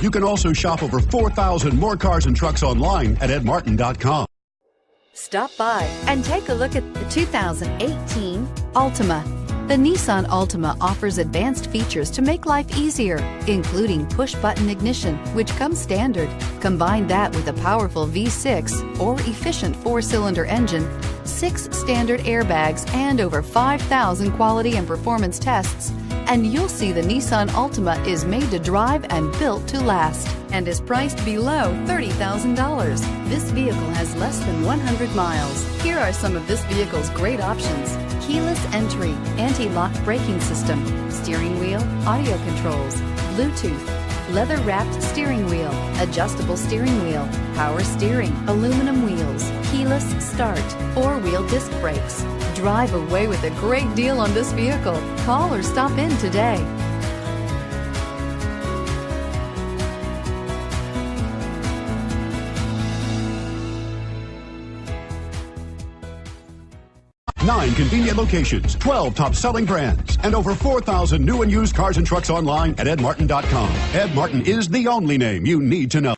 You can also shop over 4,000 more cars and trucks online at edmartin.com. Stop by and take a look at the 2018 Altima. The Nissan Altima offers advanced features to make life easier, including push-button ignition, which comes standard. Combine that with a powerful V6 or efficient 4-cylinder engine, 6 standard airbags, and over 5,000 quality and performance tests, and you'll see the Nissan Altima is made to drive and built to last, and is priced below $30,000. This vehicle has less than 100 miles. Here are some of this vehicle's great options: keyless entry, anti-lock braking system, steering wheel audio controls, Bluetooth, leather-wrapped steering wheel, adjustable steering wheel, power steering, aluminum wheels, keyless start, 4-wheel disc brakes. Drive away with a great deal on this vehicle. Call or stop in today. Nine convenient locations, 12 top-selling brands, and over 4,000 new and used cars and trucks online at edmartin.com. Ed Martin is the only name you need to know.